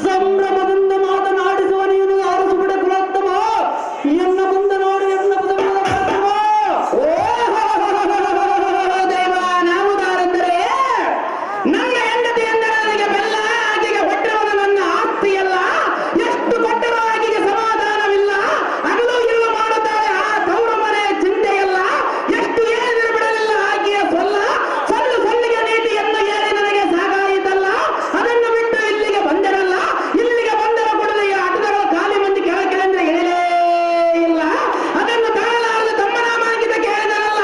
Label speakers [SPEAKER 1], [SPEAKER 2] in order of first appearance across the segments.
[SPEAKER 1] ಸಂಭ್ರಮದಿಂದ ಮಾತನಾಡಿಸುವ ನೀನು ಅರಸು ಬಿಡ ಕುಲೋತ್ತಮ ಎನ್ನ ಮುಂದೆ ನೋಡಿ ಎನ್ನ ದೇವ ನಾವುದಾರೆಂದರೆ ನನ್ನ ಹೆಂಡತಿ ಎಂದರೆ ನನಗೆ ಬೆಲ್ಲ ಆಕೆಗೆ ಹೊಟ್ಟೆವನ ನನ್ನ ಆಸ್ತಿಯಲ್ಲ ಎಷ್ಟು ಕೊಟ್ಟರೂ ಆಕೆಗೆ ಸಮಾಧಾನವಿಲ್ಲ ಹಗಲು ಇರುವ ಮಾಡುತ್ತಾಳೆ ಆ ತೌರ ಮನೆ ಚಿಂತೆಯಲ್ಲ ಎಷ್ಟು ಏನಿದ್ರು ಬಿಡಲಿಲ್ಲ ಆಕೆಯ ಸೊಲ್ಲ ಸಲ್ಲು ಸಲ್ಲಿಗೆ ನೀತಿ ಎಂದು ಹೇಳಿ ನನಗೆ ಸಾಕಾಯಿತಲ್ಲ ಅದನ್ನು ಬಿಟ್ಟು ಇಲ್ಲಿಗೆ ಬಂದಿರಲ್ಲ ಇಲ್ಲಿಗೆ ಬಂದರ ಕೂಡಲೇ ಈ ಆಟದಗಳ ಖಾಲಿ ಮಂದಿ ಕೆಳಕೆಳೆಂದ್ರೆ ಇಳಿಲೇ ಇಲ್ಲ ಅದನ್ನು ತಾಳಲಾರದೆ ತಮ್ಮ ನಾಮಾಂಕಿತ ಕೇಳಿದರಲ್ಲ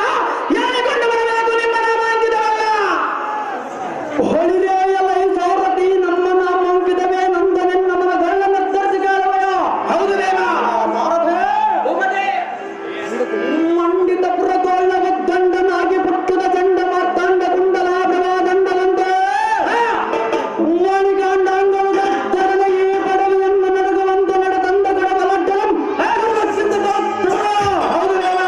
[SPEAKER 1] ಹೇಳಿಕೊಂಡು ಬರಬೇಕು ನಿಮ್ಮ ನಾಮಾಂಕಿತವಲ್ಲ ಹೊಳಿದೇ ಎಲ್ಲ ಈ ಸೌರತಿ ನಮ್ಮ ನಾಮಾಂಕಿತವೇ ನಂದನೆ ನಮ್ಮನ ಗಳ್ಳ ನಿರ್ಧರಿಸಿ ಕಾಲವಯ ಹೌದು ದೇವ ಮಂಡಿತ ಪುರಗೋಳ್ಳ ದಂಡನಾಗಿ ಪುಟ್ಟದ ಚಂಡ ಮಾರ್ತಾಂಡ ಕುಂಡಲಾಭವ ದಂಡಲಂತೆ ಮಣಿಕಾಂಡಾಂಗಗಳು ದತ್ತರನ ಈ ಪಡವೆಯನ್ನು ನಡಗುವಂತೆ ನಡೆದಂದ ಗಡಬಲಡ್ಡಂ ಹೌದು ದೇವ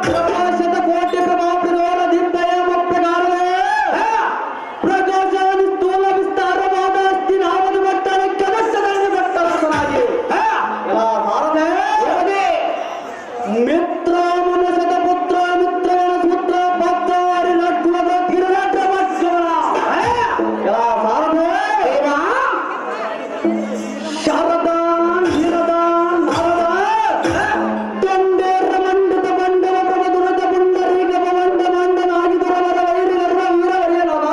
[SPEAKER 1] ಪ್ರಕಾಶದ ಕೋಟೆ ಪ್ರಭಾವರ ದಿಬ್ಬಯ ಮಪ್ಪಗಾರವೇ ಪ್ರಕಾಶ ಸ್ಥೂಲ ವಿಸ್ತಾರವಾದ ಅಸ್ಥಿ ನಾಮದ ಮಟ್ಟಕ್ಕೆ ಕನಸದಲ್ಲಿ ಮಟ್ಟರಾಗಿ ಮಿತ್ರ ಮನಸದ ಪುತ್ರ ಮಿತ್ರನ ಸೂತ್ರ ಪತ್ರಾರಿ ಲಟ್ವದ ಕಿರಟ ಮಕ್ಕಳ ಶಾರದಾನ್ ಹಿರದಾನ್ ನರದ ತೊಂಡೇರ ಮಂಡದ ಬಂಡವ ಪ್ರಮದುರದ ಪುಂಡರೀಗ ಪವಂಡ ಮಂಡನಾಗಿ ದೊರವರ ವೈರಿ ಗರ್ವ ವೀರವರ್ಯನವ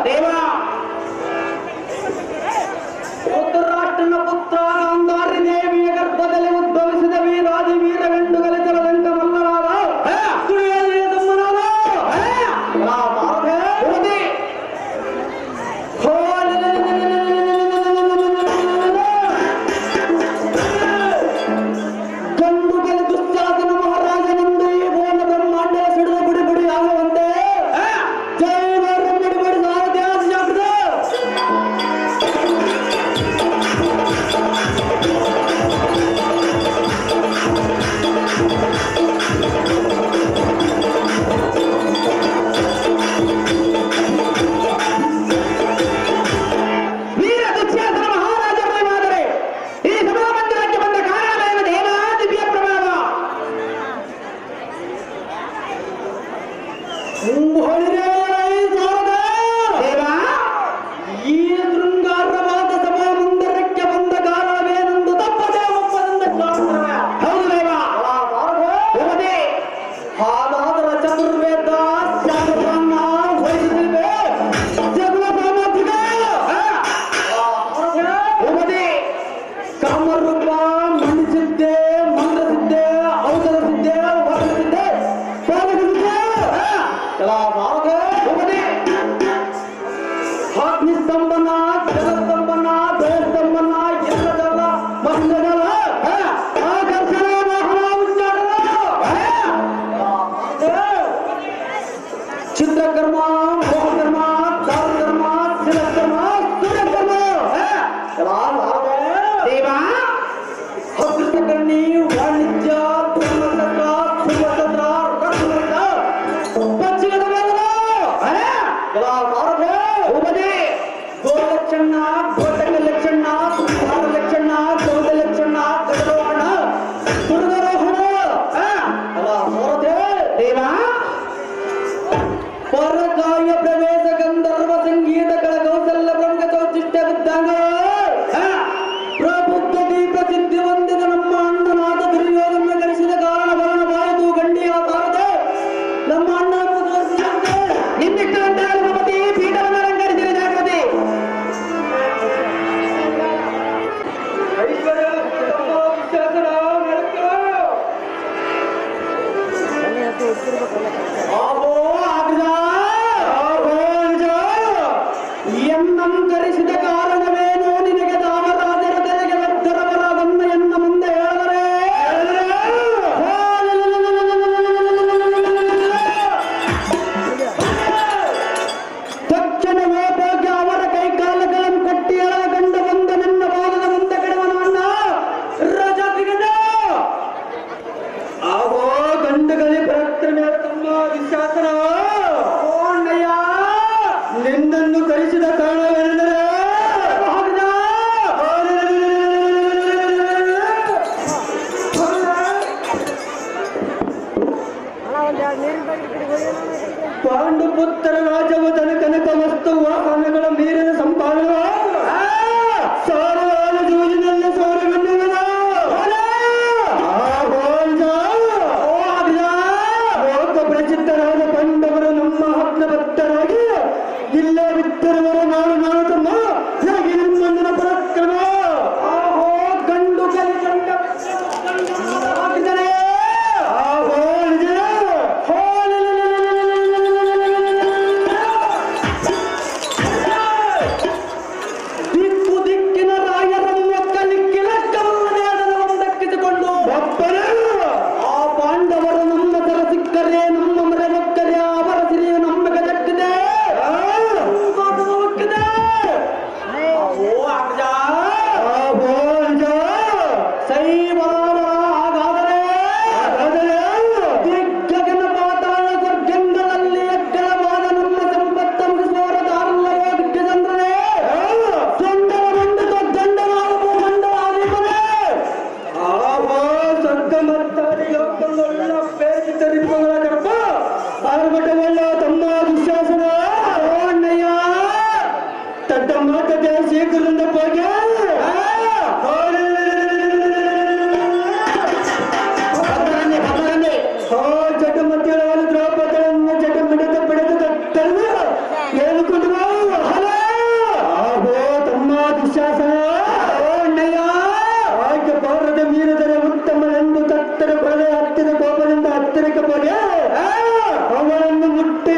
[SPEAKER 1] ದೇವ ಉತ್ತರಾಷ್ಟ್ರನ ಪುತ್ರ ಗಾಂಧಾರಿ ದೇವಿಯ ಗರ್ಭದಲ್ಲಿ ಉದ್ಭವಿಸಿದ ವೀರಾದಿ ವೀರವೆಂದು ಗಲಚರದಂಕ ಮಲ್ಲರಾದ ಸುಳಿಯಲಿಯ ತಮ್ಮನಾದ ಗಂಡು ಕಲಿ ದುಶ್ಯಾಸನ ಮಹಾರಾಜನೆಂದು ಈ ಭುವನ ಬ್ರಹ್ಮಾಂಡದ ಸಿಡಿದು ಬಿಡಿ ಬಿಡಿ ಆಗುವಂತೆ ಜೈವರು ಬಿಡಿ ಬಿಡಿ ಸಾರಥಿ ಆದಿಯಾಗ್ತದೆ ವೀರ ದುಶ್ಯಾಸನ ಮಹಾರಾಜ ಪ್ರೇಮಾದರೆ ಈ ಸಭಾ ಮಂದಿರಕ್ಕೆ ಬಂದ ಕಾರಣವೇನು ದೇವ ದಿವ್ಯ ಪ್ರಭಾವ ದೇವ ಈ ಶೃಂಗಾರವಾದ ಸಭಾ ಮಂದಿರಕ್ಕೆ ಬಂದ ಕಾರಣವೇನೆಂದು ತಪ್ಪದೇ ಒಪ್ಪದಿಂದ ಹೌದು ದೇವ ಹಾಗಾದರ ಚತುರ್ವೇದ ಶಾಸ್ತ್ರವನ್ನ ವಹಿಸಿದ್ದೇವೆ ಜಗಳ ಸಾಮರ್ಥ್ಯ ಕಾಮರೂಪ ಮಣಿಸಿದ್ದೆ ಮಂತ್ರಸಿದ್ದೆ ಔಷಧಸಿದ್ದೆ ವರ್ಣಸಿದ್ದೆ ಪಾದಕಸಿದ್ದೆ ಅಗ್ನಿಸ್ತಂಭನ ಜಲಸ್ತಂಭನ ಬೆಳಸ್ತಂಭನ ಎಲ್ಲದಲ್ಲ ಮಂದಗಳ ಆಕರ್ಷಣ ವಾಹನ ಉಚ್ಚಾರಣ ಚಿತ್ರಕರ್ಮ ಮೋಹಕರ್ಮ ದಾರಕರ್ಮ ಶಿಲಕರ್ಮ ಸೂರ್ಯಕರ್ಮ ದೇವ ಹಸ್ತಕರ್ಣಿ ವಾಣಿಜ್ಯ ಧರ್ಮತಂತ್ರ ಸುಭತಂತ್ರ ರಕ್ಷಣದ ಪಕ್ಷಿಗದ ವೇದನ ಉಪದೇ ಗೋಲಕ್ಷಣ ಗೋಟಕ ಲಕ್ಷಣ ಧಾರ ಲಕ್ಷಣ ಗೌದ ಲಕ್ಷಣ ಗಜರೋಹಣ ದುರ್ಗರೋಹಣ ದೇವ ಪರಕಾಯ ಪ್ರವೇಶ ಗಂಧರ್ವ ಸಂಗೀತಗಳ ಕೌಶಲ್ಯ ಪ್ರಮುಖ ಚೌಚಿಷ್ಟ್ಯ ಬಿದ್ದಂಗ ಪ್ರಬುದ್ಧ ದೀಪ ಸಿದ್ಧಿ ಹೊಂದಿದ ನಮ್ಮ ಅಣ್ಣನಾದ ದುರ್ಯೋಧನ ಗಳಿಸಿದ ಕಾರಣ ಬರಣ ಬಾಯಿದು ಗಂಡಿಯ ತಾರದೆ ನಮ್ಮ ಅಣ್ಣನನ್ನು ತೋರಿಸಿದಂತೆ ನಿನ್ನಿಟ್ಟು ಗಂಟೆ ಪೀಠವನ್ನು ಅಲಂಕರಿಸಿದ ಜಾಗೃತಿ ಎನ್ನಂಕರಿಸಿದ ಕಾರಣವೇನು ನಿನಗೆ ದಾಮರಾಜರ ತೆರೆಗೆ ವ್ಯರ್ಥರವರಾದನ್ನ ಎನ್ನ ಮುಂದೆ ಹೇಳಿದರೆ ತಕ್ಷಣವೇ ಹೋಗಿ ಅವರ ಕೈಕಾಲುಗಳನ್ನು ಕಟ್ಟಿ ಎಳೆದುಕೊಂಡು ಬಂದ ನನ್ನ ಬಾಲದ ಮುಂದೆ ಕೆಡವನ ಅಣ್ಣ ರಜ
[SPEAKER 2] ಪಾಂಡುಪುತ್ರ ರಾಜವು ಕನಕ ವಸ್ತು ವಾಹನಗಳ ಮೀರಿದ ಸಂಪಾದನ ಸಾರವಾದ ಜೂಜಿನಲ್ಲಿ ಸೌರವೆನ್ನುವುದ ಲೋಕ ಪ್ರಸಿದ್ಧರಾದ ಪಾಂಡವರು ನಮ್ಮ ಆಜ್ಞ ಭಕ್ತರಾಗಿ ಇಲ್ಲ ಬಿತ್ತರುವರು ನಾಡು ನಾಡು ತಮ್ಮ ಹೇಗೆ ನಿಮ್ಮಂದಿನ ಪರಾಕ್ರಮ ಗಂಡು ಕಲಿತಂಡ ದಿಕ್ಕು ದಿಕ್ಕಿನ ರಾಯರನ್ನು ಕಲಿಕ್ಕಿಲಕ್ಕವನ್ನೇದನ್ನು ದಕ್ಕಿಸಿಕೊಂಡು ಆ ಪಾಂಡವರು ನಮ್ಮ ತರ ಸಿಕ್ಕರೆ ನಮ್ಮ ಮರೆ ಮಕ್ಕರೆ ಅವರ ಸಿರಿಯ ನಮಗೆ ದಕ್ಕಿದೆ ಹಾಗಾದರೆ ದಿಗ್ಗಗನ ಪಾತಾಳ ಸ್ವರ್ಗಂಗದಲ್ಲಿ ಎಕ್ಕಳವಾದ ನಮ್ಮ ಸಂಪತ್ತನ್ನು ಸೋರದಾರಲ್ಲವೋ ದಿಗ್ಗಜಂದ್ರೆ ಸೊಂಡಲ ಮಂಡದ ದಂಡವಾದವು ಮಂಡವಾದಿಪದೆ ಸ್ವರ್ಗ ಮತ್ತಾರಿಗೊಬ್ಬೊಳ್ಳ ಬೇಕಿತರಿಪ್ಪಗಳ ಗರ್ಭ ಆರ್ಭಟವಲ್ಲ ತಮ್ಮ ದುಶ್ಯಾಸನ ಅಣ್ಣಯ್ಯ ತಡ್ಡ ಮಾತದೆ ಶೀಘ್ರದಿಂದ ಹೋಗಿ ಜಟಮತಿಗಳನ್ನು ದ್ರೌಪದಿಯನ್ನು ಜಟಮಿಡದ ಪಡೆದು ತಟ್ಟಲು ಹೇಳಿಕೊಂಡು ತಮ್ಮ ದುಶ್ಯಾಸನ ಅಣ್ಣಯ್ಯ ಆಕೆ ಪೌರದ ಮೀರಿದರೆ ಉತ್ತಮನೆಂದು ತತ್ತರ ಕೊಲೆ ಹತ್ತಿರ ಕೋಪದಿಂದ ಹತ್ತಿರಕ್ಕೆ ಬಗೆ ಅವಳನ್ನು ಮುಟ್ಟಿ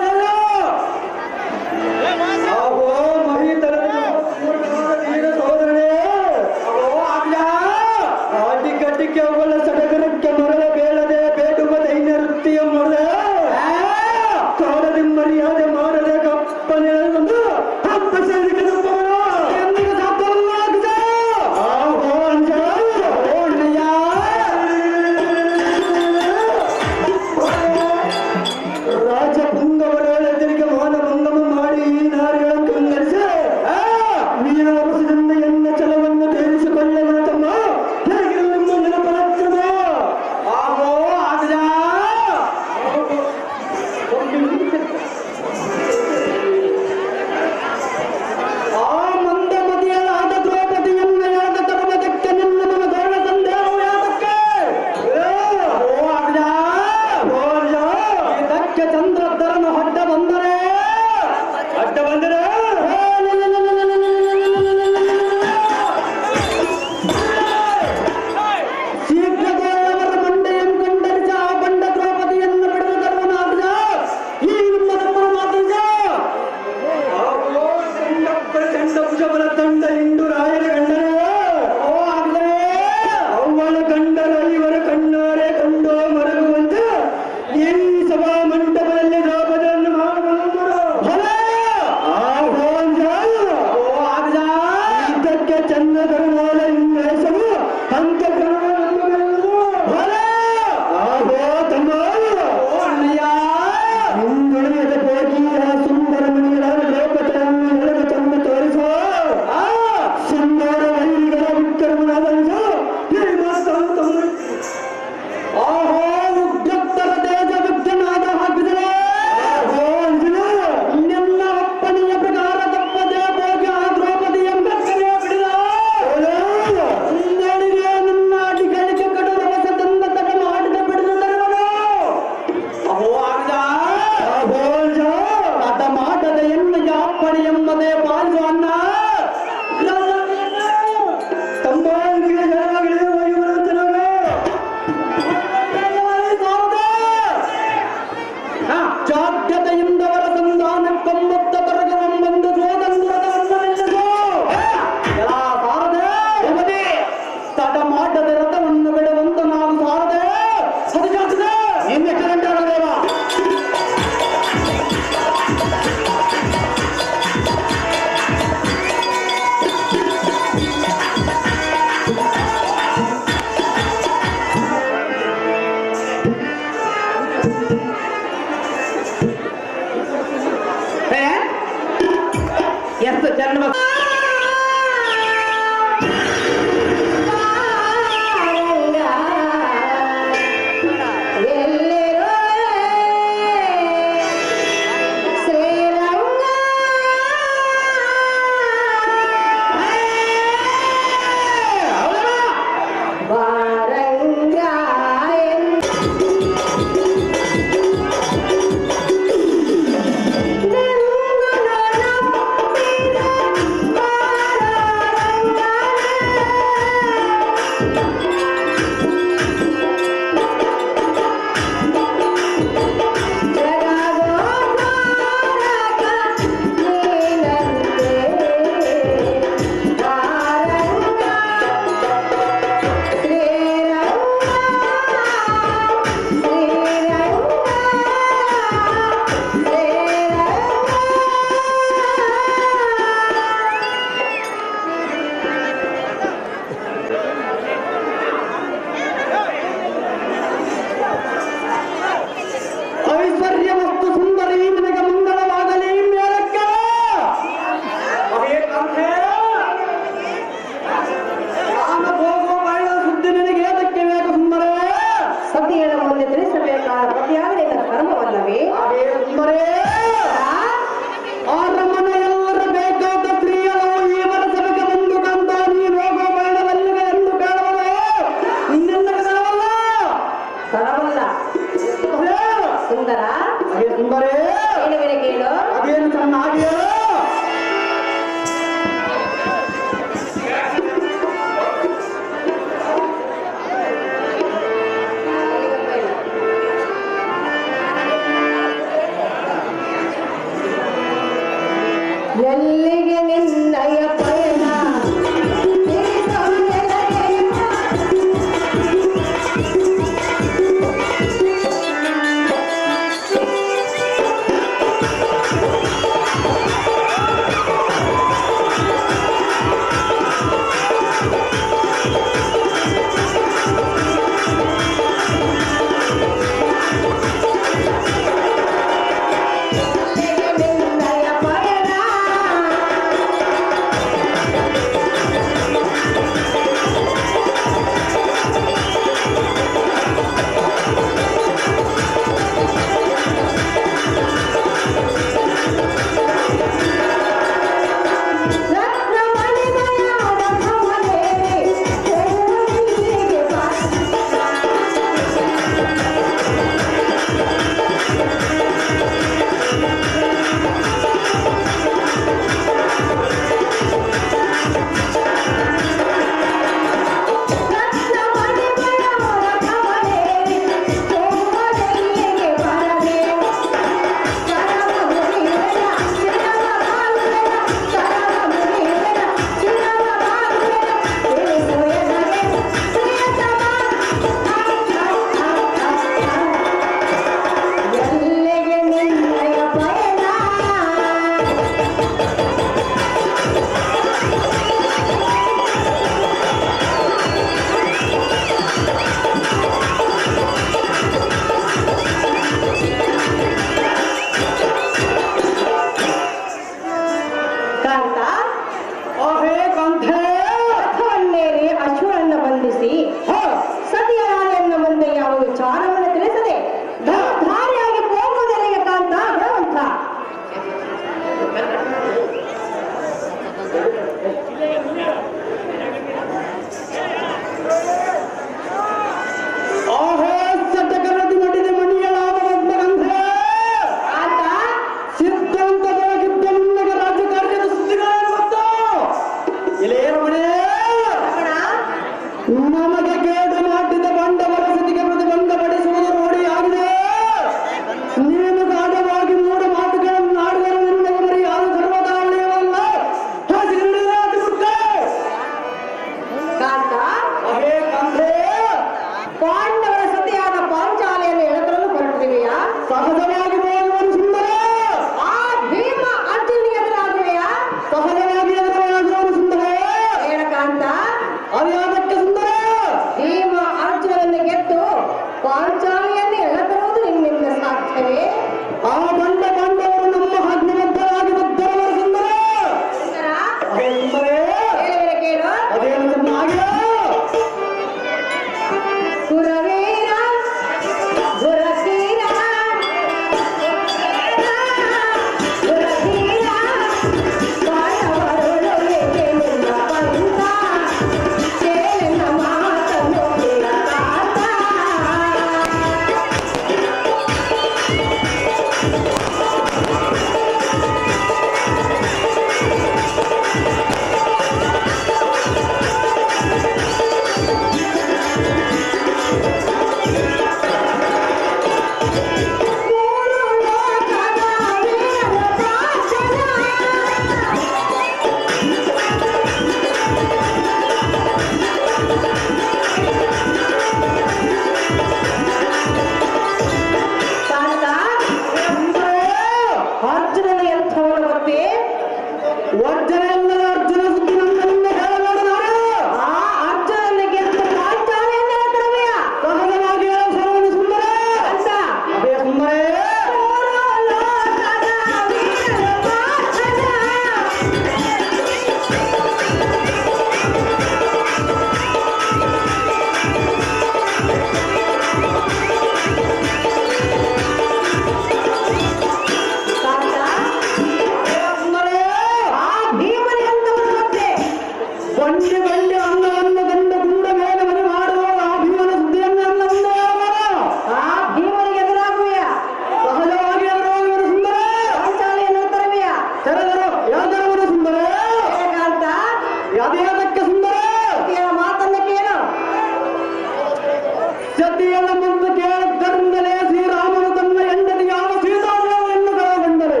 [SPEAKER 2] ಸತಿಯನ್ನು ಮುಂದೆ ಕೇಳಿದ್ದರಿಂದಲೇ ಶ್ರೀರಾಮನು ತನ್ನ ಹೆಂಡತಿಯಾದ ಸೀತಾದೇವಿಯನ್ನು ಕಳಗೊಂಡರು.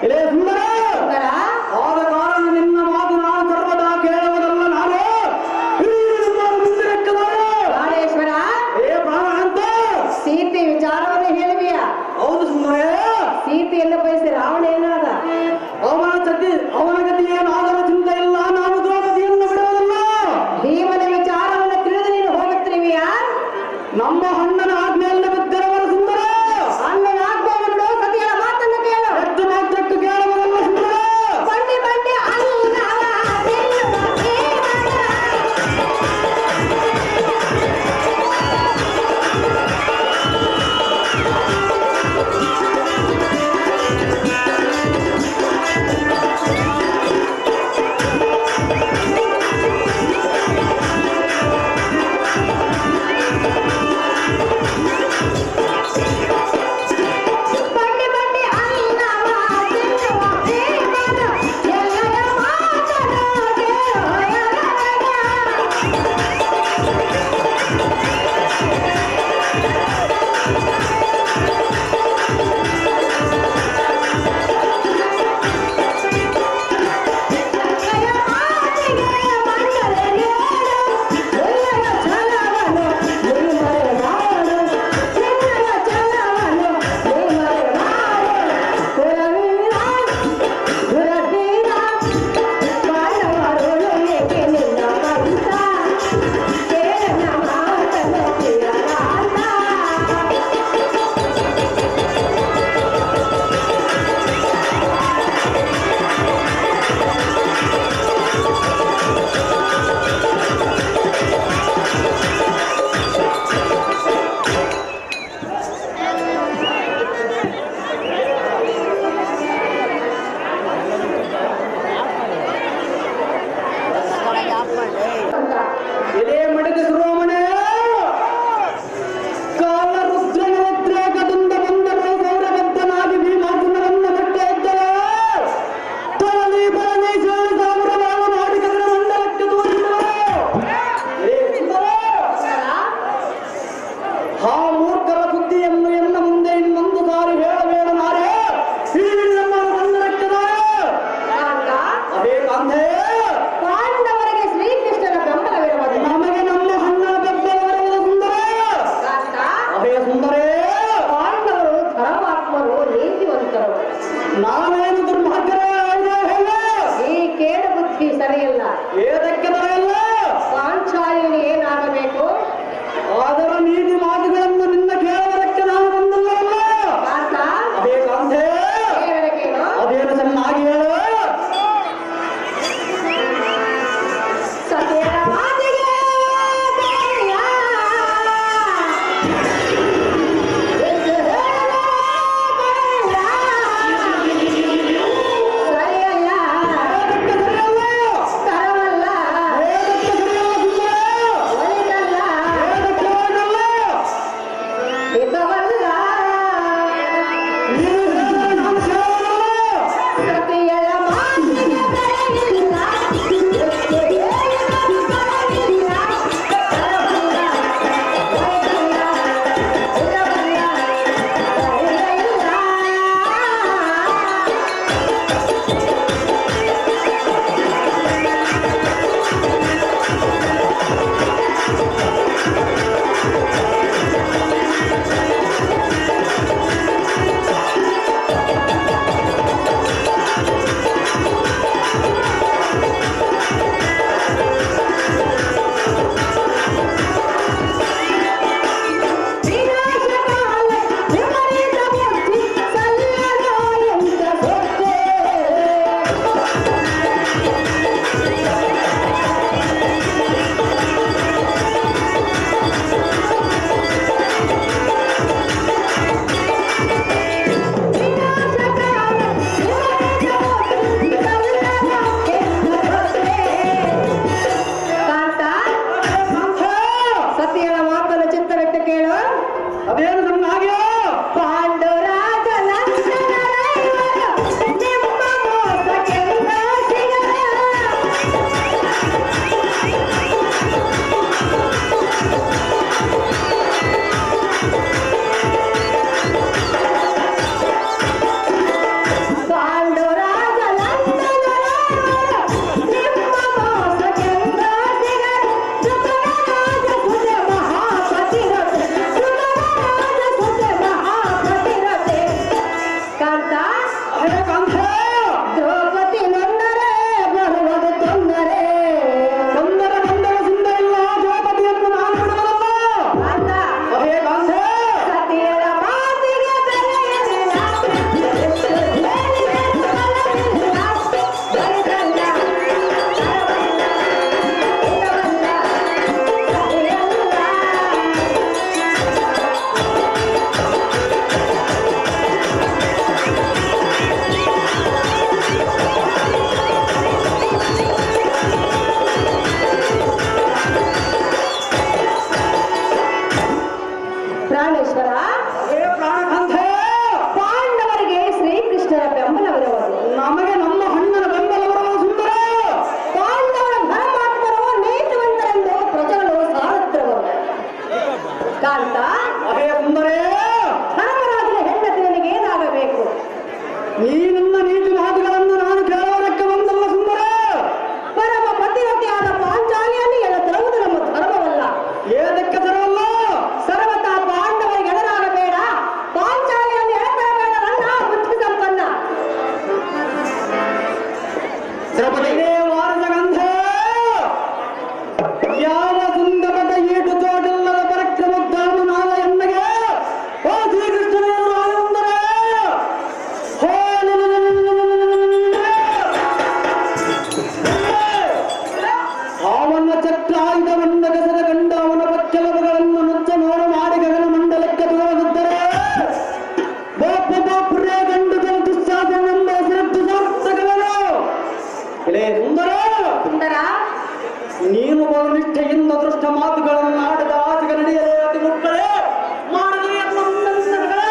[SPEAKER 2] ಇದೇ ಸುಂದರ,
[SPEAKER 3] ಸುಂದರ,
[SPEAKER 2] ಆದ ಕಾರಣ ನಿನ್ನ ಮಾತು ನಾನು ಸರ್ವದಾ ಕೇಳುವುದಲ್ಲ. ನಾನು
[SPEAKER 3] ಪ್ರಾಣೇಶ್ವರ,
[SPEAKER 2] ಏ ಪ್ರಾಣ ಅಂತ
[SPEAKER 3] ಸೀತೆ ವಿಚಾರವನ್ನು ಹೇಳುವಿಯ?
[SPEAKER 2] ಹೌದು ಸುಂದರೇ.
[SPEAKER 3] ಸೀತೆಯನ್ನು ಬಯಸಿ ರಾವಣ ಏನಾದ?
[SPEAKER 2] ಅವನ ಗತಿ ಏನಾದರೂ ಚಿಂತೆ ಇಲ್ಲ. ನಾನು ದ್ರೌಪದಿಯನ್ನು ಬಿಡುವುದಿಲ್ಲ.
[SPEAKER 3] ಭೀಮನ ವಿಚಾರವನ್ನು ತಿಳಿದು ನೀನು ಹೋಗುತ್ತಿರುವಿಯ?
[SPEAKER 2] ನಮ್ಮ ಅಣ್ಣನ ಆಜ್ಞೆಯಲ್ಲಿ ಬಿದ್ದಿರವರ ಸುಂದರ.
[SPEAKER 3] ಅಣ್ಣನ ಆಜ್ಞೆಯನ್ನು ಸತಿಯ ಮಾತನ್ನು ಕೇಳು.
[SPEAKER 2] ಎಷ್ಟು ಮಾತ್ರಕ್ಕೆ ಕೇಳುವುದಲ್ಲ ಸುಂದರ.
[SPEAKER 3] ಬಂಡಿ ಬಂಡಿ ಅಲ್ಲವ ಬೆಲ್ಲವ ದೇವರ. ಕಾಂತ
[SPEAKER 2] ಅಹೇ ಸುಂದರೇ,
[SPEAKER 3] ಧರ್ಮರಾಜನ ಹೆಂಡತಿ ನನಗೆ ಏನಾಗಬೇಕು?
[SPEAKER 2] ಈ ನನ್ನ ನೀತಿ ಮಾತುಗಳನ್ನು ನಾನು ಕೇಳುವುದಕ್ಕೆ ಬಂದಲ್ಲ ಸುಂದರ.
[SPEAKER 3] ಪರಮ ಪತಿವತಿಯಾದ ಪಾಂಚಾಲಿಯನ್ನು ಎಲ್ಲ ತರುವುದು ನಮ್ಮ ಧರ್ಮವಲ್ಲ.
[SPEAKER 2] ಏದಕ್ಕೆ ತರವಲ್ಲ?
[SPEAKER 3] ಸರ್ವತಾ ಪಾಂಡವರಿಗೆ ಎದುರಾಗಬೇಡ, ಪಾಂಚಾಲಿಯನ್ನು ಎಳೆತರಬೇಡ. ನನ್ನ ಬುದ್ಧಿ ಸಂಪನ್ನ
[SPEAKER 2] ದ್ರೌಪದಿನೇ ವಾರದ ಗಂಧ, ಯಾವ ಸುಂದರದ ಏಟು ಚೋಟಿಲ್ಲದ ಪರಕ್ರಮೋದ್ಧಾಮನಾದ ಎನ್ನಗೆ ಓ ಶ್ರೀಕೃಷ್ಣನೇನು ಆನಂದರೇ. ಅವನ ಚಕ್ರ ಆಯುಧವನ್ನ ಗಸದ ಕಂಡ ಅವನ ಪಚ್ಚಲವುಗಳನ್ನು ನುಚ್ಚ ನೋಡು ಮಾಡಿ ಗಗನ ಮಂಡಲಕ್ಕೆ ತುಳಿದಿದ್ದರೆ ಬಾಪು ಬಾಪುರೇ ಗಂಡು ದುಸ್ಸಾಹನೆಂಬ ಹೆಸರದ್ದು ಸಾರ್ಥಕವನು. ಇಲೇ ಸುಂದರ,
[SPEAKER 3] ಸುಂದರ
[SPEAKER 2] ನೀನು ಬಹು ನಿಷ್ಠೆಯಿಂದ ದೃಷ್ಟ ಮಾತುಗಳನ್ನು ಆಡದ ಆಚೆಗೆ ನಡೆಯಲೇ ಅತಿ ಮುಕ್ಕಳೇ ಮಾಡಿದರೆ ಅನ್ನುವಂತರುಗಳೇ.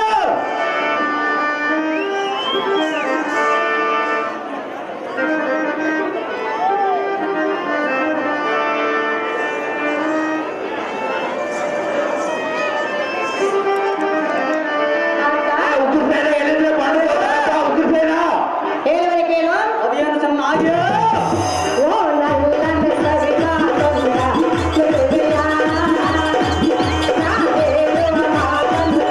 [SPEAKER 1] ಉಗ್ರಸೇನ ಹೇಳಿದ್ರೆ ಪಾಂಡವ ಉಗ್ರಸೇನ
[SPEAKER 3] ಹೇಳುವರೆ ಕೇಳು.
[SPEAKER 2] ಅದೇನು ಚೆನ್ನಾಗಿ
[SPEAKER 3] ಓ ನನ್ನ ಸವಿತಾ ಸುಂದರ ಸುಂದರಿಯ, ನಾ ಹೇಳುವ ಮಾತನ್ನು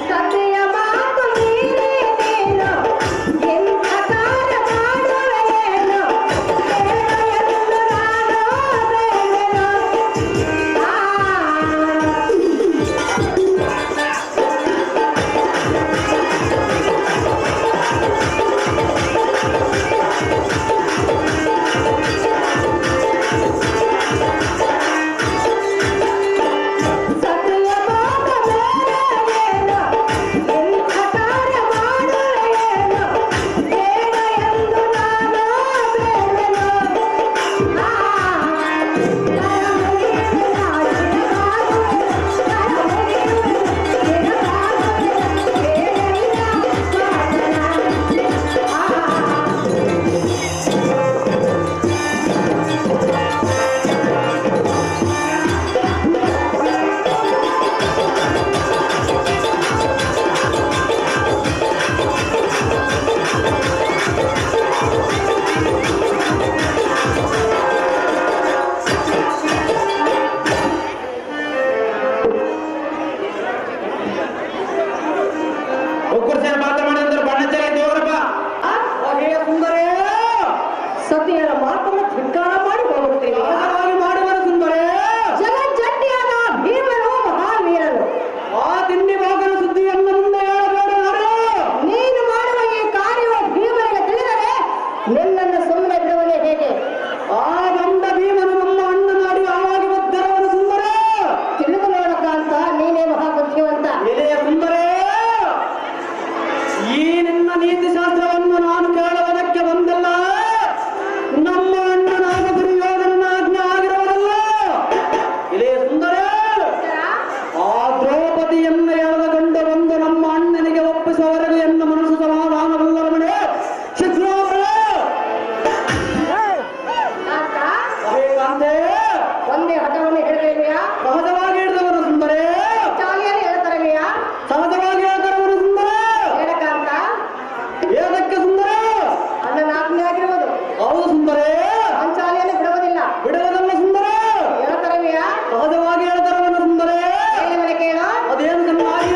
[SPEAKER 3] ಸತ್ಯ ಮಾತು ನೀನೇನು, ಎಂಥ ಕಾರ್ಯ ಮಾಡುವೆಯೇನು, ಹೇಳು ನಾನು ಬೇಳೆನು. ಸತ್ಯ ಮಾತು ಬೇಳೆನು, ಎಂಥ ಕಾರ್ಯ ಮಾಡುವೆಯೇನು, ಹೇಳು ಎಂದು ನಾನು ಬೇಳೆನು.
[SPEAKER 1] ಉಗ್ರಸೇನ ಪಾತ್ರ ಮಾಡಿದ್ರೆ ಬಣ್ಣ ಚೆಲ್ಲಿ ಹೋಗ್ರಪ್ಪ.
[SPEAKER 2] ಅಹೇ ಸುಂದರೇ,
[SPEAKER 3] ಸತಿಯರ ಮಾತನ್ನು ಧಿಕ್ಕಾರ ಮಾಡಿ ಹೋಗುತ್ತೇವೆ.
[SPEAKER 2] ಸಹಜವಾಗಿ ಮಾಡುವನು ಸುಂದರೇ.
[SPEAKER 3] ಜಗಜ್ಜಟ್ಟಿಯಾದ ಭೀಮನು ಮಹಾವೀರನು.
[SPEAKER 2] ಆ ತಿಂಡಿ ಭಾಗನ ಸುದ್ದಿಯನ್ನು ಮುಂದೆ ಹೇಳಬೇಡ ನಾಡು.
[SPEAKER 3] ನೀನು ಮಾಡುವ ಈ ಕಾರ್ಯವು ಭೀಮನಿಗೆ ತಿಳಿದರೆ ನಿನ್ನನ್ನು ಸುಮ್ಮನೆ ಬಿಡುವನೇ ಹೇಗೆ?
[SPEAKER 2] ಆ ಗಂಡ ಭೀಮನು ನಮ್ಮ ಅಣ್ಣ ಮಾಡಿ ಆವಾಗಿ ಒದ್ದರವನು ಸುಂದರ.
[SPEAKER 3] ತಿಳಿದು ನೋಡಕ ಅಂತ ನೀನೇ ಮಹಾಬುದ್ಧಿವಂತ.
[SPEAKER 2] ಎಲೆಯ ಸುಂದರೇ, ಈ ನಿನ್ನ ನೀತಿ ಶಾಸ್ತ್ರವನ್ನು ನಾನು ಕೇಳುವುದಕ್ಕೆ ಬಂದಲ್ಲ. ನಮ್ಮ ಅಣ್ಣನಾದ ದುರ್ಯೋಧನನ ಆಜ್ಞೆ ಆಗಿರುವುದಲ್ಲ. ಎಲೆಯ ಸುಂದರೇ, ಆ ದ್ರೌಪದಿಯನ್ನು ಎಳೆದ ಗಂಡ ಬಂದು ನಮ್ಮ ಅಣ್ಣನಿಗೆ ಒಪ್ಪಿಸುವವರೆಗೂ ಎನ್ನ ಮನಸ್ಸು ಸಮಾಧಾನವಲ್ಲರ ಮನೆ ಶಿಕ್ಷಣವರೇ.
[SPEAKER 3] ಕಾಂತ,
[SPEAKER 2] ಅಹೇ ಕಾಂತೆ,
[SPEAKER 3] ಒಂದೇ ಹಠವನ್ನು ಹಿಡಿದಿರುವೆಯಾ?
[SPEAKER 2] ಸಹಜವಾಗಿ ಹಿಡಿದವನು ಸುಂದರೇ.
[SPEAKER 3] ಚಾಲಿಯಲ್ಲಿ ಎಳತರವೆಯಾ?
[SPEAKER 2] ಸಹಜವಾಗಿ ಹೇಳ್ತಾರವನು ಸುಂದರ.
[SPEAKER 3] ಬೇಡ ಕಾಂತ,
[SPEAKER 2] ಏದಕ್ಕೆ ಸುಂದರ?
[SPEAKER 3] ಅಣ್ಣನ ಆಜ್ಞೆ ಆಗಿರುವುದು.
[SPEAKER 2] ಹೌದು ಸುಂದರೇ,
[SPEAKER 3] ಪಾಂಚಾಲಿಯನ್ನು ಬಿಡುವುದಿಲ್ಲ.
[SPEAKER 2] ಬಿಡುವುದಲ್ಲ ಸುಂದರ.
[SPEAKER 3] ಎಳತರವೆಯಾ?
[SPEAKER 2] ಸಹಜವಾಗಿ ಹೇಳ್ತಾರವನು ಸುಂದರೇ.
[SPEAKER 3] ಹೇಳುವರೆ ಕೇಳು.
[SPEAKER 2] ಅದೇನು ಚೆನ್ನಾಗಿ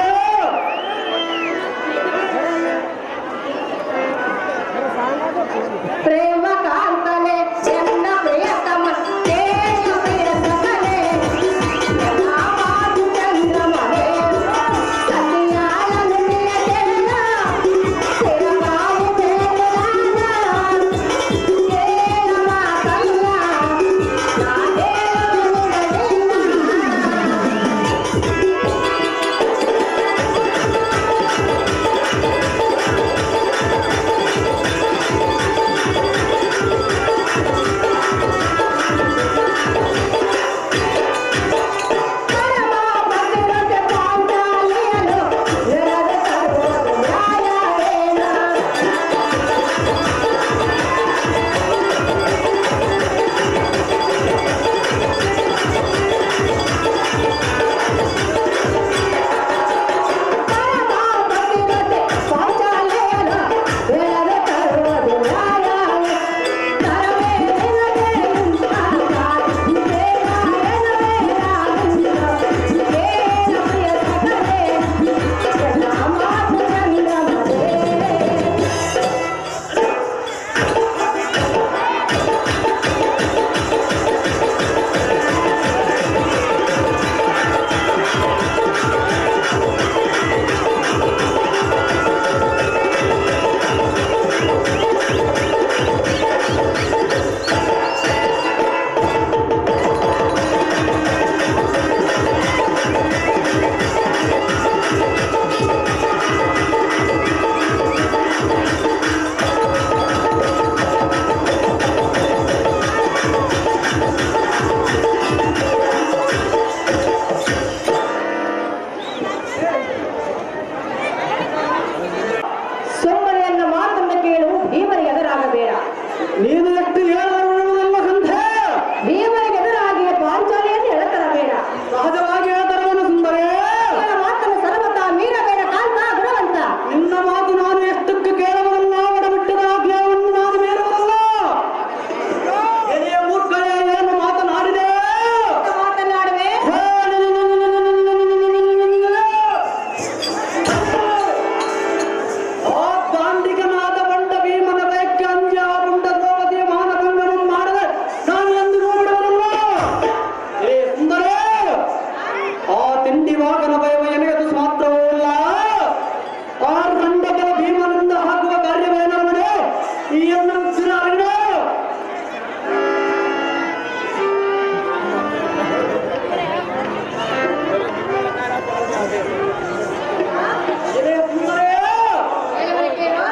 [SPEAKER 2] ಈ ಅನ್ನ ಮುಚ್ಚಿನ ಅರಗಿನ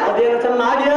[SPEAKER 2] ಅದೇನು ಚೆನ್ನಾಗಿಯ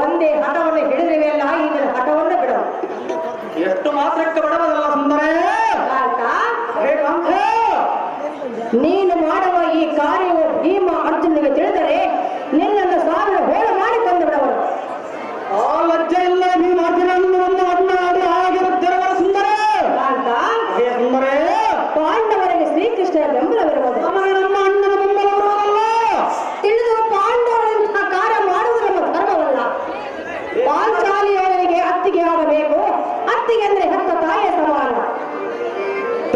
[SPEAKER 3] ಒಂದೇ ಹಠವನ್ನು ಹಿಡಿದಿವೆಯಲ್ಲ ಇದರ ಹಠವನ್ನು ಬಿಡು.
[SPEAKER 2] ಎಷ್ಟು ಮಾತ್ರಕ್ಕೆ ಬಿಡಬಲ್ಲ ಸುಂದರೇ?
[SPEAKER 3] ನೀನು ಮಾಡುವ ಈ ಕಾರ್ಯವು ಭೀಮ ಅರ್ಜುನಿಗೆ ತಿಳಿದರೆ ನಿನ್ನನ್ನು ಸಾವಿರ ಹೋಳು ಮಾಡಿಕೊಂಡು ಬಿಡವರು.
[SPEAKER 2] ಆ ಲಜ್ಜೆ ಇಲ್ಲ ನೀವು ಮಾಡ್ತೀರ ನನ್ನ ಅಣ್ಣ ಅದು ಆಗಿರುತ್ತಿರುವ ಸುಂದರೇ. ಸುಂದರೇ,
[SPEAKER 3] ಪಾಂಡವರಿಗೆ ಶ್ರೀಕೃಷ್ಣನ ಬೆಂಬಲವಿರುವುದು,
[SPEAKER 2] ನಮ್ಮ ಅಣ್ಣನ ಬೆಂಬಲವಿರುವುದಲ್ಲ.
[SPEAKER 3] ತಿಳಿದು ಪಾಂಡವರಂತಹ ಕಾರ್ಯ ಮಾಡುವುದು ನಮ್ಮ ಧರ್ಮವಲ್ಲ. ಪಾಂಚಾಲಿಯವರಿಗೆ ಅತ್ತಿಗೆ ಆಗಬೇಕು, ಅತ್ತಿಗೆ ಅಂದ್ರೆ ಹೆತ್ತ ತಾಯಿಯ ಸಮಾನ.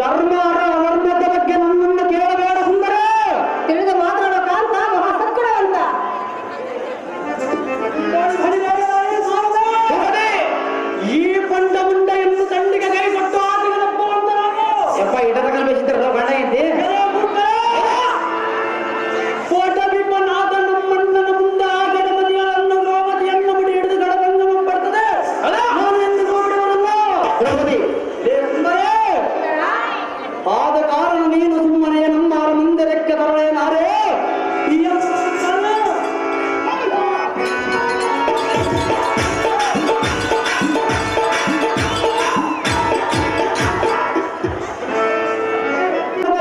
[SPEAKER 2] ಧರ್ಮ ಅಧರ್ಮದ ಬಗ್ಗೆ ನನ್ನನ್ನು ಕೇಳಬೇಡ ಸುಂದರ.
[SPEAKER 3] ತಿಳಿದು ಮಾತಾಡೋ ಕಾಂತ ಮಹಾಸತ್ಗುಣವಂತ.
[SPEAKER 2] ಈ ಪಂಡ ಮುಂಡೆಯನ್ನು ತಂಡಿಗೆ ಕೈ ಕೊಟ್ಟು
[SPEAKER 1] ಯಪ್ಪ ಇದರ ಕಲ್ಪಿಸಿದ್ರಲ್ಲ ಬಣ್ಣ ಐತಿ.
[SPEAKER 2] ಕೋಟ ಬಿಂಬನಾದ ನಮ್ಮಣ್ಣನ ಮುಂದೆ ಆಗದ ಮದಿಯನ್ನು ದ್ರೌಪದಿಯನ್ನು ಬಿಡಿ ಹಿಡಿದು ಗಡಬಂಗಮ ಬರ್ತದೆ. ನಾನು ಎಂದು ನೋಡಿದವರಲ್ಲ
[SPEAKER 1] ದ್ರೌಪದಿ.
[SPEAKER 2] ಸುಂದರೇ, ಆದ ಕಾರಣ ನೀನು ಸುಮ್ಮನೆ ನಮ್ಮಾರ ಮಂದಿರಕ್ಕೆ ಬರಲೇನಾರೇ?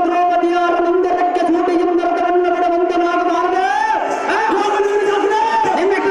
[SPEAKER 2] ದ್ರೌಪದಿಯಾರ ಮಂದಿರಕ್ಕೆ ಸೂಟಿಗೆ ಬರದವನ್ನು ಬಿಡುವಂತನಾಗಬಾರದೆ. ನಿಮ್ಮ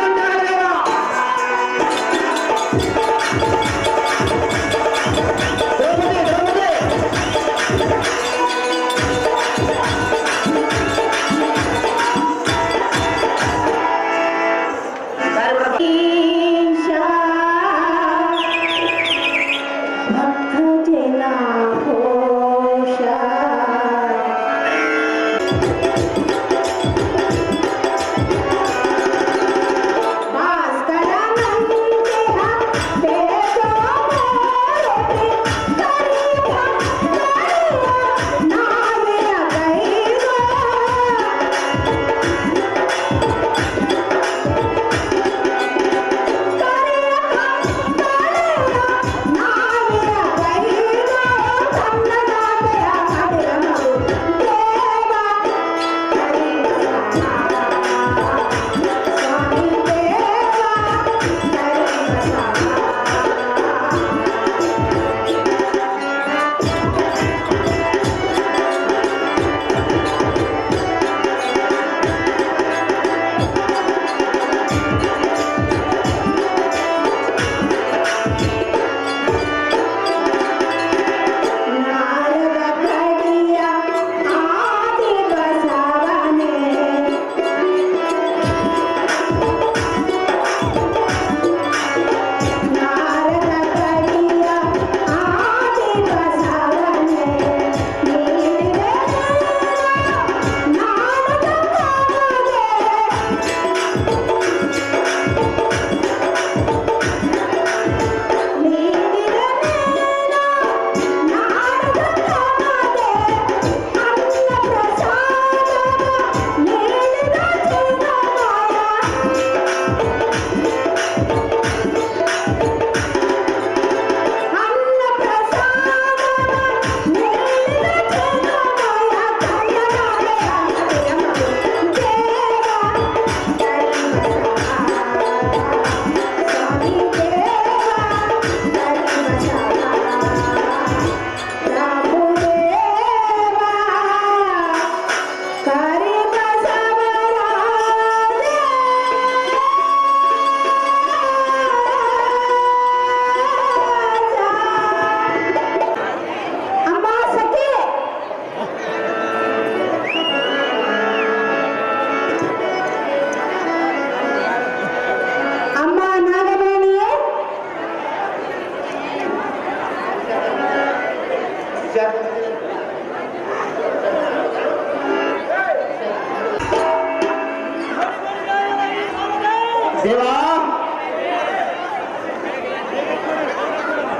[SPEAKER 2] ದೇವಾ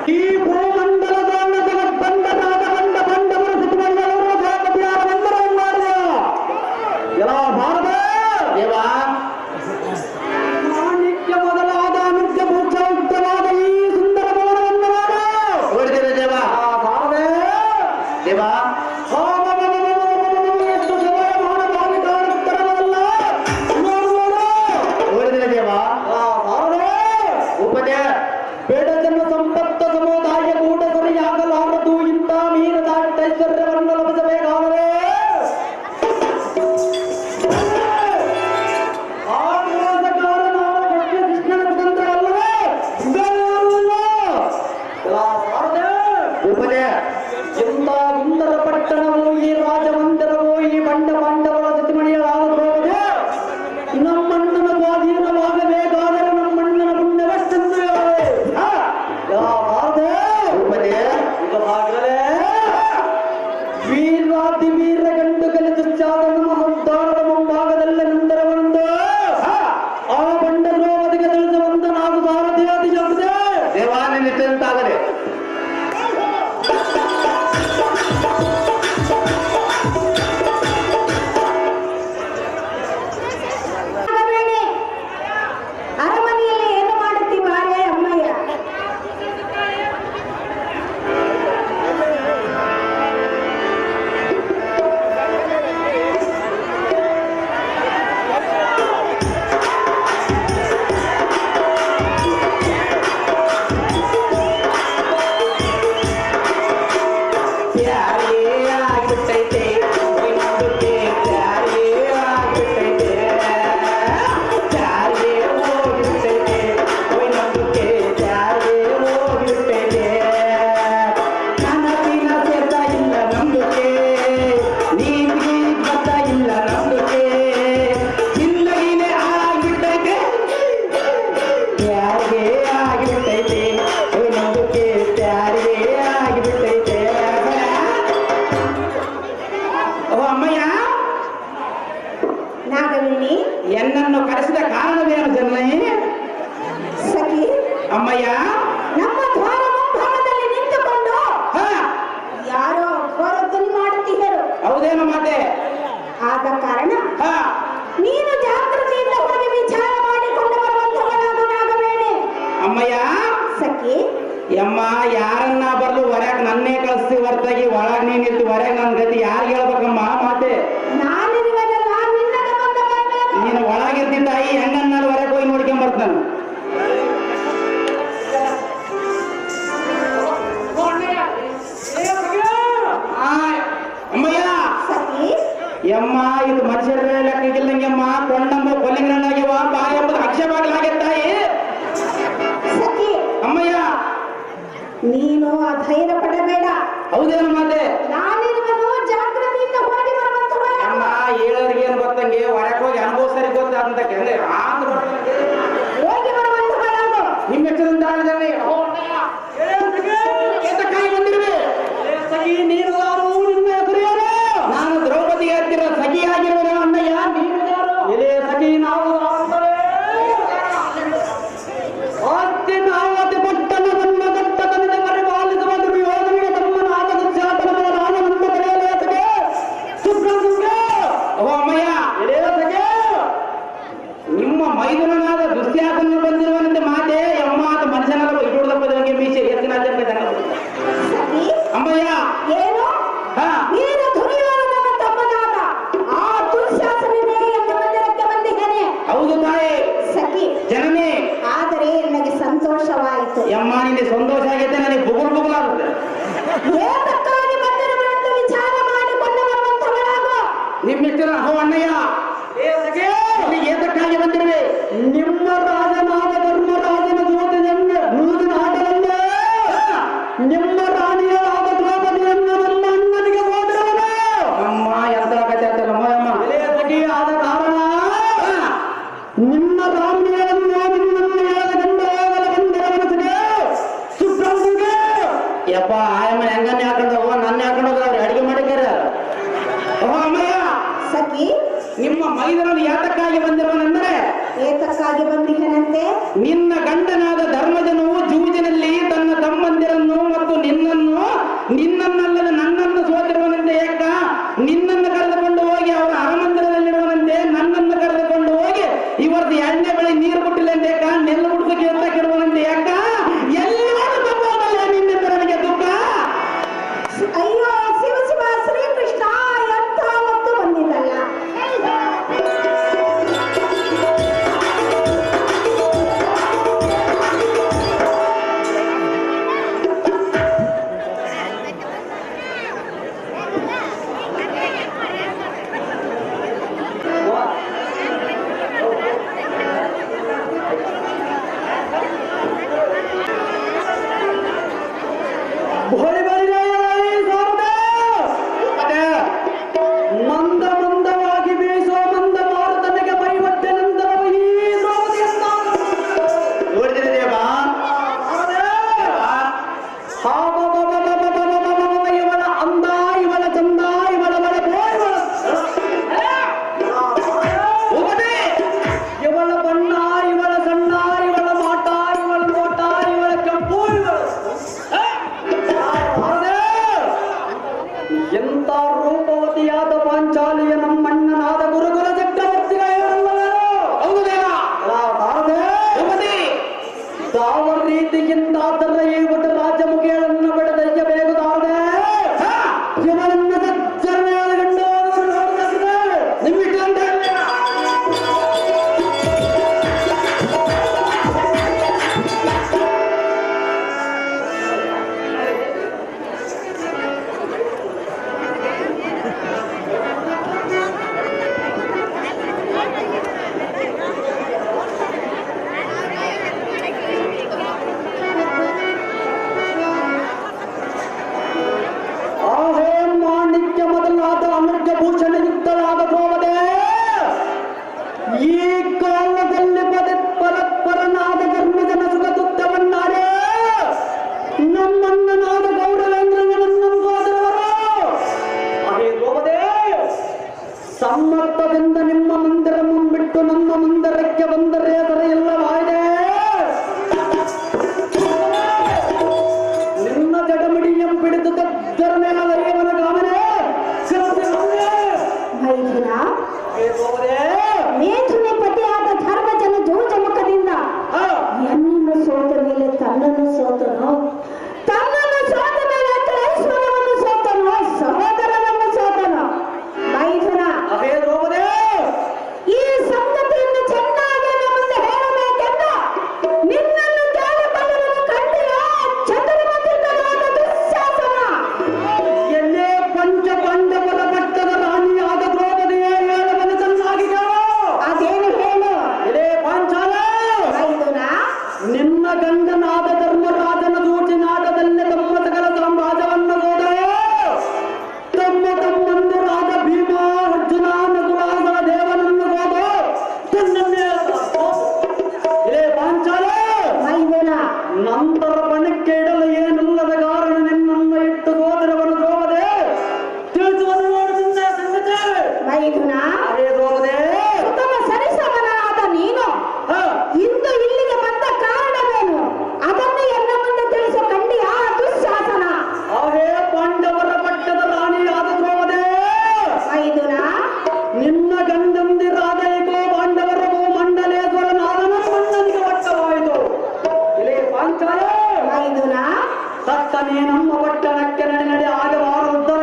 [SPEAKER 2] ಈ ಭೂಮಂಡಲದ ಬಂಡರಾದ ಬಂಡವರು ಸುತ್ತುವರಿದವರು ಗಣಪತಿಯ ಬಂದರನ್ನು ಮಾಡಿದ ಎಲ್ಲ ಭಾರತ ದೇವಾ ಮಾಣಿಕ್ಯ ಮೊದಲಾದ ನಿತ್ಯ ಮುಖ್ಯಯುಕ್ತವಾದ ಈ ಸುಂದರ ಭವನವನ್ನು ನೋಡಿದ್ದೇವೆ ದೇವ ಭಾರತ
[SPEAKER 1] ಯಾರನ್ನ ಬರ್ಲು ಹೊರಗ್ ನನ್ನೇ ಕಳಿಸ್ತಿ ಹೊರತಾಗಿ ಒಳಗ್ ನೀನ್ ಇರ್ತಿ ಹೊರಗ್ ನನ್ ಗತಿ ಯಾರಿಗೆ ಹೇಳ್ಬೇಕಮ್ಮ ಮಾತೆ
[SPEAKER 3] ನಾನಿರುವೆನಲ್ಲ ನಿನ್ನ ಸಂಬಂಧ ಬರ್ಬೇಕು.
[SPEAKER 1] ನೀನು ಒಳಗಿರ್ತಿ ತಾಯಿ ಹೆಂಗನ್ನ ಹೊರಗೆ ಹೋಗಿ ನೋಡ್ಕೊಂಡ್ ಬರ್ತಾನ ಅಮ್ಮಯ್ಯ
[SPEAKER 3] ಸಖಿ
[SPEAKER 1] ಯಮ್ಮ ಇದು ಮನುಷ್ಯರ ಲೆಕ್ಕಕ್ಕಿಲ್ಲಂಗೆಮ್ಮ ಕೊಂಡಮ್ಮ ಕೊಲ್ಲಿಂಗನಾಗ್ಯವ ಬಾ ಎಂಬುದು ಅಕ್ಷಯವಾಗಲಾಗೆ ತಾಯಿ
[SPEAKER 3] ಸಖಿ
[SPEAKER 1] ಅಮ್ಮಯ್ಯ
[SPEAKER 3] ನೀನು ಧೈರ್ಯ ಪಡಬೇಡ.
[SPEAKER 1] ಹೌದೇನ ಮಾತೆ
[SPEAKER 3] ನಾನಿರುವೆನು ಜಾಗ್ರತೆಯಿಂದ ಹೋಗಿ ಬರುವಂತ
[SPEAKER 1] ಅಮ್ಮ ಹೇಳೋರಿಗೆ ಏನ್ ಗೊತ್ತಂಗೆ ಹೊರಗೆ ಹೋಗಿ ಅನುಭವಿಸ್ತಾರೆ ಗೊತ್ತಾದಂತ ಕೆಂದ್ರೆ ಆಂತ ಬರ್ತಂಗೆ
[SPEAKER 3] ಹೋಗಿ ಬರುವಂತ ಬರೋದು.
[SPEAKER 1] ನಿಮ್ಮ ಹೆಸರಿಂದ ಏತಕ್ಕಾಗಿ ಬಂದಿರುವೆ
[SPEAKER 2] ಸಖಿ ನೀನು ಯಾರು ನಿನ್ನ ಹೆಸರು ಯಾರು?
[SPEAKER 1] ನಾನು ದ್ರೌಪದಿಗೆ ಹತ್ತಿರ ಸಖಿಯಾಗಿರುವೆ ಅಣ್ಣಯ್ಯ ನೀನು ಯಾರು
[SPEAKER 2] ಎಲೆ ಸಖಿ ನಾವು ಅತ್ತಿ ನಾವತಿ ಪಟ್ಟಣ ತನ್ನ ದಟ್ಟ ತನದ ಪರಿಪಾಲಿಸುವ ದುರ್ಯೋಧನಿಗೆ ತಮ್ಮ ನಾಮದ ಶಾಪನದ ರಾಮನಂದ ಕರೆಯಲೇತಗೆ ಸುಬ್ರಹ್ಮಣ್ಯ
[SPEAKER 1] ಓ ಅಮ್ಮಯ್ಯ
[SPEAKER 2] ಎಲೆ ಸಖಿ
[SPEAKER 1] ನಿಮ್ಮ ಮೈದುನನಾದ ದುಶ್ಯಾಸನ ಬಂದಿರುವಂತೆ ಮಾತೆ ಅಮ್ಮ ಅದು ಮನುಷ್ಯನಲ್ಲ ಇಡುವುದಕ್ಕೆ ಮೀಸೆ ಎತ್ತಿನ
[SPEAKER 3] ಸಖಿ
[SPEAKER 1] ಅಮ್ಮಯ್ಯ
[SPEAKER 3] ಏನು
[SPEAKER 1] ಹಾ
[SPEAKER 3] ನೀನು ದುರ್ಯೋಧನನ ತಮ್ಮನಾದ ಆ ದುಶ್ಯಾಸನನೇ ಎಂಬ ಮಂದಿರಕ್ಕೆ ಬಂದಿದ್ದೇನೆ.
[SPEAKER 1] ಹೌದು ತಾಯಿ
[SPEAKER 3] ಸಖಿ
[SPEAKER 1] ಜನನೇ
[SPEAKER 3] ಆದರೆ ನನಗೆ ಸಂತೋಷವಾಯಿತು.
[SPEAKER 1] ಯಮ್ಮ ನಿನ್ನೆ ಸಂತೋಷ ಆಗೈತೆ ನನಗೆ ಬುಗುಲಾಗುತ್ತೆ
[SPEAKER 3] ಏತಕ್ಕಾಗಿ ಬಂದಿರುವೆನೆಂದು ವಿಚಾರ ಮಾಡಿಕೊಂಡು ಬರುವಂತವರಾಗು.
[SPEAKER 1] ನಿಮ್ಮಿಷ್ಟರ ಹೋ ಅಣ್ಣಯ್ಯ
[SPEAKER 2] ಎಲೆ ಸಖಿ
[SPEAKER 1] ಇಲ್ಲಿ ಏತಕ್ಕಾಗಿ ಬಂದಿರುವೆ
[SPEAKER 2] ನಿಮ್ಮ ರಾಜನಾದ ಧರ್ಮರಾಜನ ಜೋತಿಯಂಗೆ ನೂರಿನ ಆಟವಲ್ಲೇ ನಿಮ್ಮ ರಾಣಿಯಾದ ದ್ರೌಪದಿಯನ್ನು ನನ್ನ ಅಣ್ಣನಿಗೆ ಹೋದಿರುವನು.
[SPEAKER 1] ಅಮ್ಮ ಎಂತ ಕಥೆ ಆಗ್ತಲ್ಲ ಅಮ್ಮ
[SPEAKER 2] ಎಲೆ ಸಖಿ ಆದ ಕಾರಣ ನಿಮ್ಮ ರಾಣಿಯನ್ನು ನಿನ್ನನ್ನು ಗಂಡ ಹೋಗಲು ಬಂದಿರ ಮನಸ್ಸಿಗೆ ಸುಬ್ರಹ್ಮಣ್ಯ
[SPEAKER 1] ಯಪ್ಪ ಆಯಮ್ಮ ಹೆಂಗನ್ನ ಹಾಕೊಂಡು ಹೋಗ ನನ್ನ ಹಾಕೊಂಡು ಹೋಗ ಅವ್ರು ಅಡಿಗೆ ಮಾಡಿದ್ದಾರೆ ಓ ಅಮ್ಮಯ್ಯ
[SPEAKER 3] ಸಖಿ
[SPEAKER 1] ನಿಮ್ಮ ಮೈದನನ್ನು ಯಾತಕ್ಕಾಗಿ ಬಂದಿರುವನೆಂದರೆ
[SPEAKER 3] ಏತಕ್ಕಾಗಿ ಬಂದಿದ್ದೇನಂತೆ?
[SPEAKER 1] ನಿನ್ನ ಗಂಡನಾದ ಧರ್ಮಜನು ಜೂಜಿನಲ್ಲಿ ತನ್ನ ತಮ್ಮಂದಿರನ್ನು ಮತ್ತು ನಿನ್ನನ್ನಲ್ಲದ ನನ್ನನ್ನು ಸೋತಿರುವನಂತೆ ಏಕ ನಿನ್ನನ್ನು ಕರೆದುಕೊಂಡು ಹೋಗಿ ಅವರ ಅರಮಂದಿರದಲ್ಲಿರುವನಂತೆ ನನ್ನನ್ನು ಕರೆದುಕೊಂಡು ಹೋಗಿ ಇವರದ್ದು ಎಣ್ಣೆ ಬಳಿ ನೀರು ಬಿಟ್ಟಿಲ್ಲ ಅಂತ ಏಕ ನೆಲ್ಲು ಗುಡಿಸಕ್ಕೆ ಅಂತ ಕೆಡುವನಂತೆ ಏಕ ಎಲ್ಲರೂ ತಪ್ಪೋದಲ್ಲ ನಿನ್ನಿಂದ ನನಗೆ ದುಃಖ
[SPEAKER 3] ಅಯ್ಯೋ ಶಿವ ಶಿವ ಶ್ರೀಕೃಷ್ಣ ಎಂಥ ಮತ್ತು ಬಂದಿದ್ದಲ್ಲ.
[SPEAKER 2] ಬಳಿ ಬಳಿ ಸಾರದ
[SPEAKER 1] ಅದೇ
[SPEAKER 2] ಮಂದ ಮಂದವಾಗಿ ಬೀಸುವ ಮಂದ ಮಾರುತನಿಗೆ ಮೈವಟ್ಟೆ ನಂತರವೂ ಈ ದ್ರೌಪದಿಯನ್ನ
[SPEAKER 1] ನೋಡಿದ್ರೆ ದೇವಾ
[SPEAKER 2] ಇವಳ ಅಂದ ಇವಳ ಚಂದ ಇವಳ ಬಳೆ ಇವಳ ಬಣ್ಣ ಇವಳ ಸಣ್ಣ ಇವಳ ಮಾಟ ಇವಳ ನೋಟ ಇವಳ ಕೆಂಪು ಎಂತ ರೂಪವತಿಯಾದ ಪಾಂಚಾಲಿಯ ನಮ್ಮಣ್ಣನಾದ ಗುರುಕುಲ ಚಕ್ರವರ್ತಿಗ
[SPEAKER 1] ಹೌದು ದೇವ
[SPEAKER 2] ಯಾವ ರೀತಿಯಿಂದ ಅದರ ಹೇಳ್ಬಿಟ್ಟು ರಾಜಮುಖಿಗಳನ್ನು ಬಿಡದಯ್ಯಬೇಕು ತಾರದೆ ಇವನನ್ನ ಸಚ್ಚರಣೆ ಗಂಡು
[SPEAKER 1] ನಿಮ್ಮಿಟ್ಟು ಅಂತ
[SPEAKER 2] ಆಹೇ ಮಾಣಿಕ್ಯ ಮೊದಲಾದ ಅಮೃತ ಭೂಷಣ ಯುಕ್ತರಾದ ದ್ರೌಪದೇ ಈ ಕಾಲದಲ್ಲಿ ಪರಸ್ಪರನಾದ ಧರ್ಮಜನ ಸುಖ ದುಃಖವನ್ನಾರೇ ನಮ್ಮಣ್ಣನಾದ ಗೌರವೇಂದ್ರನನ್ನು ಸೋದರವರು ಆಹೇ ದ್ರೌಪದೇ ಸಮ್ಮತದಿಂದ ನಿಮ್ಮ ಮಂದಿರ ಮುಂಬಿಟ್ಟು ನಮ್ಮ ಮಂದಿರಕ್ಕೆ ಬಂದರೆ ಅದರ ಎಲ್ಲವಾಗಿದೆ ನಿನ್ನ ಜಡಮಿಡಿಯಂ ಹಿಡಿದು ತದ್ದರನೇ ಇವನ ಗಾಮನೆ
[SPEAKER 3] ಮೈಥುನ ಮೇಥುನಿ ಪತಿಯಾದ ಧರ್ಮಜನ ಜೋಜ ಮುಖದಿಂದ ಎನ್ನನ್ನು ಸೋತ ಮೇಲೆ ತನ್ನನ್ನು ಸೋತನು ತನ್ನ
[SPEAKER 2] ನಮ್ಮ ಪಟ್ಟಣಕ್ಕೆ ನಡೆ ಆಗಬಾರದು